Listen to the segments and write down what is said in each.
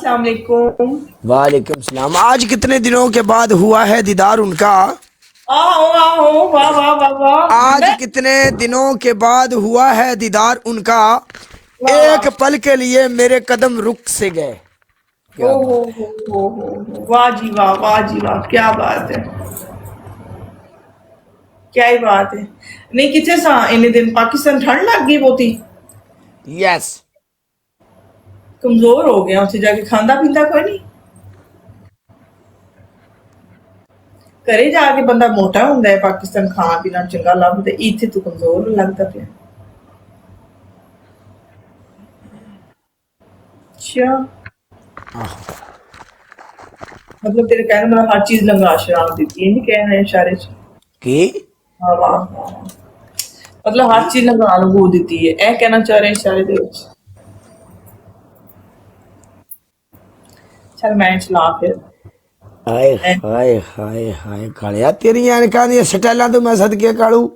अस्सलाम वालेकुम। वालेकुम सलाम। आज कितने दिनों के बाद हुआ है दीदार उनका? आओ आओ, वाह वाह वाह वाह। आज कितने दिनों के बाद हुआ है दीदार उनका। वाह एक वाह। पल के लिए मेरे कदम रुक से गए। ओ क्या बात। वाह जी वाह, वाह जी वाह, क्या बात है, क्या ही बात है। नहीं किथे सा इन्ने दिन पाकिस्तान ठंड लग गई बहुती, यस। कमजोर हो गया, उसे जाके खांदा पींदा कोई नहीं। घरे जाके बंदा मोटा हुंदा है, पाकिस्तान खाना पीना चंगा लगदा, इत्थे तू कमजोर लगदा पिया। अच्छा, मतलब तेरे कहने मतलब हर चीज लंगा शराब देती है, नहीं कहना है इशारे च। की हाँ वाह वाह। मतलब हर चीज लंगा लगू देती है, ए कहना चाह रहे हैं इशारे दे विच। चल मैं चला फिर। हाय हाय हाय हाय कालिया, तेरी एनकां दी स्टाइलां तो मैं सदके कालू।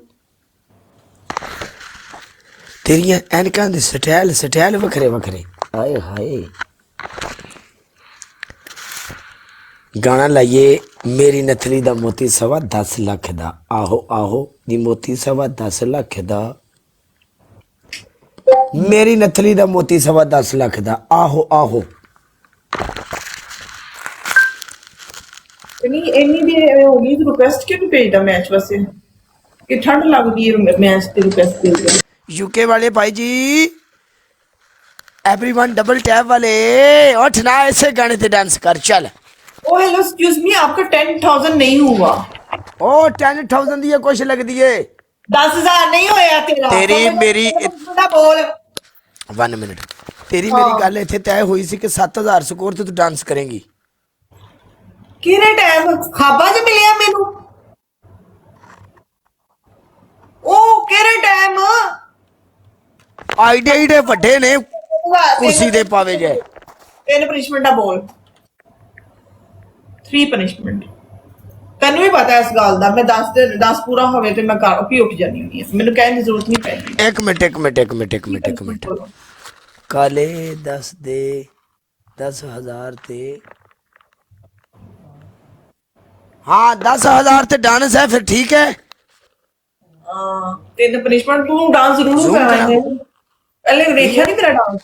तेरियां एनकां दे स्टाइल स्टाइल वखरे वखरे। हाय हाय। गाना लाइए मेरी नथली दा मोती 10.25 लाख दा। आहो आहो दी मोती 10.25 लाख दा। मेरी नथली दा मोती 10.25 लाख दा। आहो आहो। नहीं इन्नी भी होगी तो रिक्वेस्ट क्यों नहीं भेजता मैच वास्ते, कि ठंड लगदी है मैच ते रिक्वेस्ट भेजदा। यूके वाले भाई जी, एवरीवन डबल टैप वाले उठ ना, ऐसे गाने ते डांस कर चल। ओ हेलो एक्सक्यूज मी, आपका 10,000 नहीं हुआ। ओ 10,000 दी कुछ लगदी है। 10,000 नहीं होया तेरा, तेरी मेरी बड़ा बोल। 1 मिनट। तेरी मेरी हाँ गल इत्थे तय हुई सी कि 7,000 स्कोर ते तू डांस करेंगी। किरे टाइम खाबा च मिलिया मेनू, ओ किरे टाइम आईडे ईडे वड्डे ने कुर्सी दे पावे जाए। तीन पनिशमेंटा बोल, 3 पनिशमेंट। तेन भी पता है इस गल का, मैं 10 पूरा होवे तो मैं घर भी उठ जानी हुंदी है, मैनू कहने की जरूरत नहीं पैंदी। एक मिनट एक मिनट एक मिनट एक मिनट एक मिनट। बोलो। काले 10 दे 10,000 ते, हाँ 10,000 ते डांस है, फिर ठीक है। तीन पनिशमेंट तू डांस जरूर जूम करा। कराएंगे, पहले देखा नहीं तेरा डांस।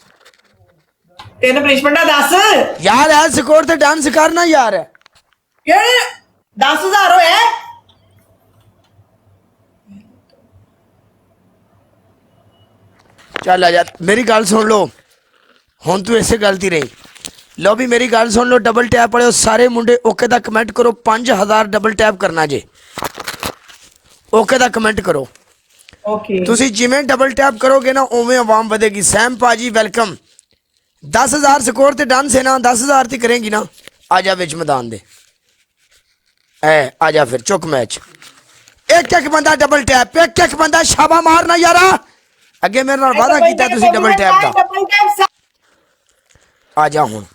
तीन पनिशमेंटा 10 यार है स्कोर ते डांस करना यार। केड़े 10,000 होया। चल आ जा, मेरी गल सुन लो हुन, तू इसे गलती रही। लो भी मेरी गल सुन लो, डबल टैप वाले सारे मुंडे ओके दा कमेंट करो। 5,000 डबल टैप करना जे, ओके दा कमेंट करो। ओके तुसी जिमें डबल टैप करोगे ना उवें आवाम बढ़ेगी। सैम पाजी वेलकम। 10,000 स्कोर ते डांस है ना, 10,000 ती करेंगी ना। आजा विच मैदान दे, ए आजा फिर चुक मैच। एक एक बंदा डबल टैप, एक एक बंदा शाबा मारना यारा। अगे मेरे नाल वादा कीता तुसी डबल टैप दा। आजा हुन।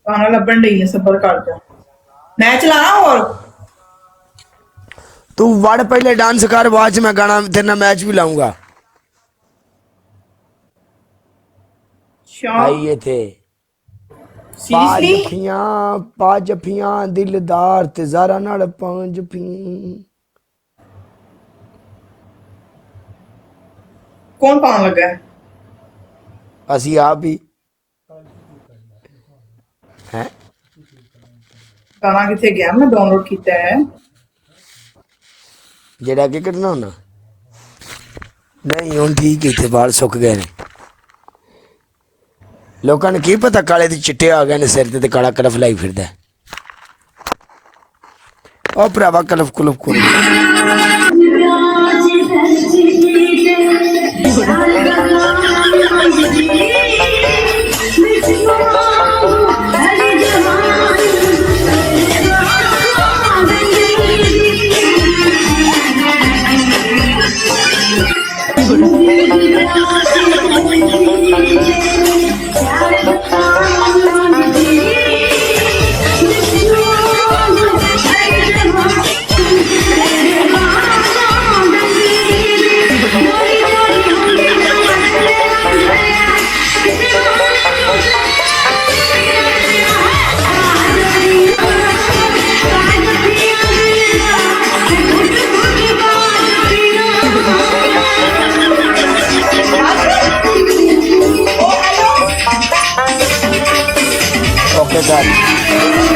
गाना लभन डई है, सबर कर जा, मैं चलाना और तू वड़ पहले डांस कर, बाद च मैं गाना तेरे नाल मैच भी लाऊंगा। आइए थे सीरियसली पांच जफियां दिलदार ते ज़ारा नाल पांच जफी। कौन पान लगा है? असी आप ही हैं। गाना किथे गया, मैं डाउनलोड किया है। जेड़ा के कटना होना नहीं, हुन ठीक इतने बाल सुक गए ने। लोगों ने की पता काले ते चिट्टे आ गए ने सिर ते काला कलफ लाई फिरदा है। ओ भरावा कलफ कुलफ कोई नमस्कार।